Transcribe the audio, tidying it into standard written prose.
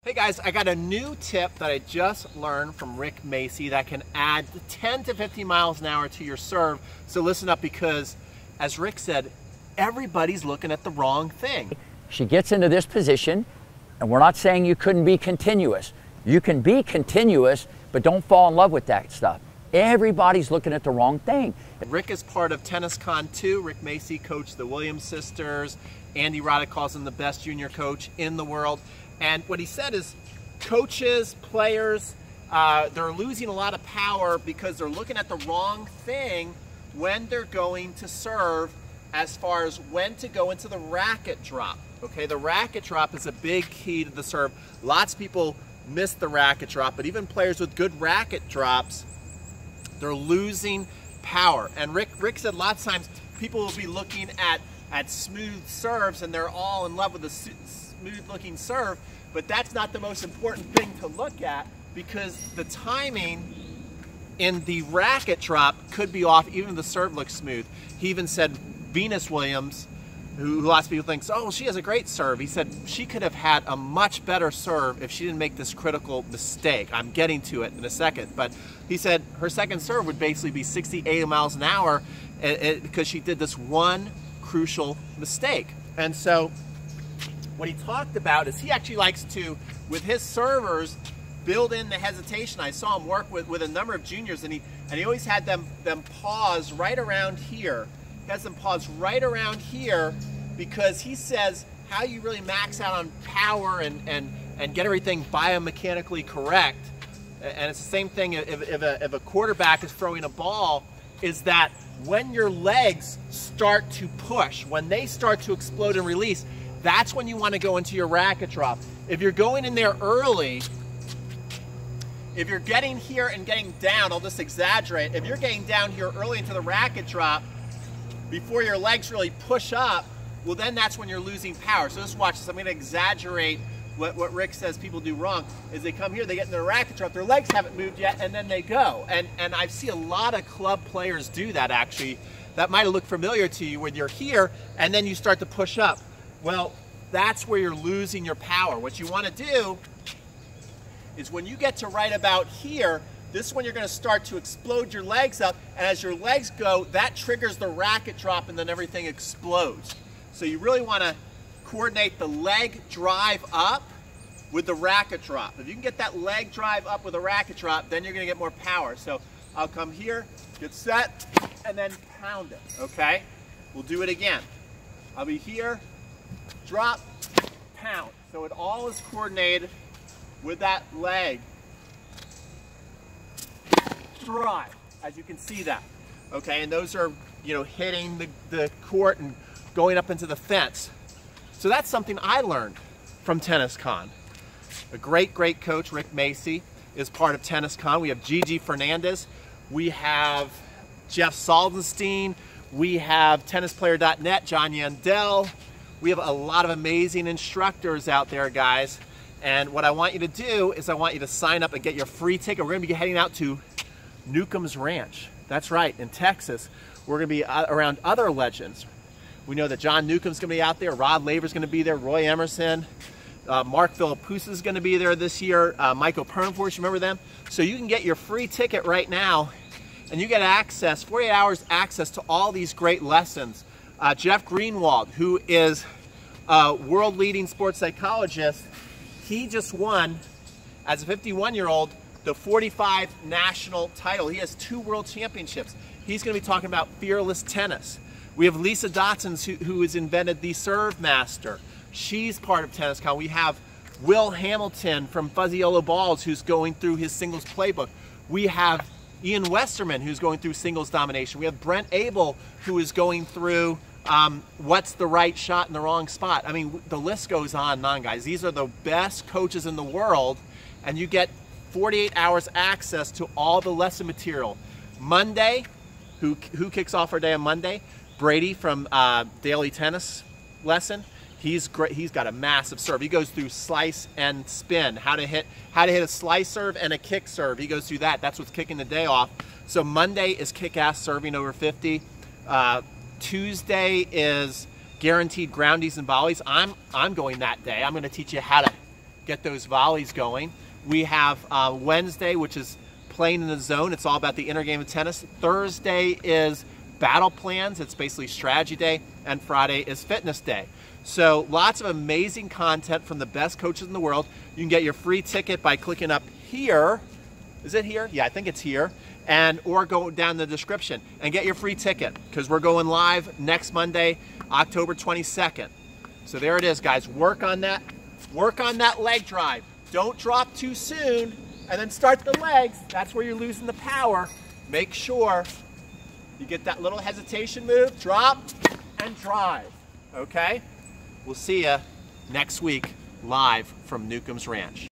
Hey guys, I got a new tip that I just learned from Rick Macci that can add 10 to 15 miles an hour to your serve. So listen up, because as Rick said, everybody's looking at the wrong thing. She gets into this position, and we're not saying you couldn't be continuous. You can be continuous, but don't fall in love with that stuff. Everybody's looking at the wrong thing. Rick is part of TennisCon 2. Rick Macci coached the Williams sisters. Andy Roddick calls him the best junior coach in the world. And what he said is coaches, players, they're losing a lot of power because they're looking at the wrong thing when they're going to serve, as far as when to go into the racket drop. Okay, the racket drop is a big key to the serve. Lots of people miss the racket drop, but even players with good racket drops, they're losing power. And Rick said lots of times people will be looking at smooth serves and they're all in love with the smooth looking serve, but that's not the most important thing to look at, because the timing in the racket drop could be off even if the serve looks smooth. He even said Venus Williams, who lots of people think, oh, she has a great serve. He said she could have had a much better serve if she didn't make this critical mistake. I'm getting to it in a second, but he said her second serve would basically be 68 miles an hour because she did this one crucial mistake. And so what he talked about is he actually likes to, with his servers, build in the hesitation. I saw him work with a number of juniors, and he always had them pause right around here. He has them pause right around here because he says how you really max out on power and get everything biomechanically correct. And it's the same thing if a quarterback is throwing a ball, is that when your legs start to push, when they start to explode and release, that's when you want to go into your racket drop. If you're going in there early, if you're getting here and getting down, I'll just exaggerate, if you're getting down here early into the racket drop before your legs really push up, well then that's when you're losing power. So just watch this. I'm going to exaggerate what Rick says people do wrong. Is they come here, they get in their racket drop, their legs haven't moved yet, and then they go. And I see a lot of club players do that actually. That might look familiar to you when you're here and then you start to push up. Well, that's where you're losing your power. What you want to do is when you get to right about here, this is when you're going to start to explode your legs up, and as your legs go, that triggers the racket drop and then everything explodes. So you really want to coordinate the leg drive up with the racket drop. If you can get that leg drive up with a racket drop, then you're going to get more power. So I'll come here, get set, and then pound it, okay? We'll do it again. I'll be here, drop, pound. So it all is coordinated with that leg drive, as you can see that, okay? And those are, hitting the court and going up into the fence. So that's something I learned from TennisCon. A great coach, Rick Macci, is part of TennisCon. We have Gigi Fernandez, we have Jeff Saldenstein, we have tennisplayer.net, John Yandel. We have a lot of amazing instructors out there, guys. And what I want you to do is I want you to sign up and get your free ticket. We're going to be heading out to Newcombe's Ranch. That's right, in Texas. We're going to be around other legends. We know that John Newcombe's going to be out there. Rod Laver's going to be there. Roy Emerson. Mark Philippoussis is going to be there this year. Michael Pernfors, remember them? So you can get your free ticket right now, and you get access, 48 hours access to all these great lessons. Jeff Greenwald, who is a world-leading sports psychologist, he just won, as a 51-year-old, the 45 national title. He has 2 world championships. He's going to be talking about fearless tennis. We have Lisa Dotson, who has invented the Serve Master. She's part of TennisCon. We have Will Hamilton from Fuzzy Yellow Balls, who's going through his singles playbook. We have Ian Westerman, who's going through singles domination. We have Brent Abel, who is going through what's the right shot in the wrong spot. I mean, the list goes on and on, guys. These are the best coaches in the world, and you get 48 hours access to all the lesson material. Monday, who kicks off our day on Monday? Brady from Daily Tennis Lesson. He's great. He's got a massive serve. He goes through slice and spin, how to hit a slice serve and a kick serve. He goes through that. That's what's kicking the day off. So Monday is kick-ass serving over 50. Tuesday is guaranteed groundies and volleys. I'm going that day. I'm going to teach you how to get those volleys going. We have Wednesday, which is playing in the zone. It's all about the inner game of tennis. Thursday is battle plans. It's basically strategy day. And Friday is fitness day. So lots of amazing content from the best coaches in the world. You can get your free ticket by clicking up here. Is it here? Yeah, I think it's here. Or go down the description and get your free ticket, because we're going live next Monday, October 22nd. So there it is, guys. Work on that leg drive. Don't drop too soon, and then start the legs. That's where you're losing the power. Make sure you get that little hesitation move, drop, and drive, okay? We'll see you next week live from Newcombe's Ranch.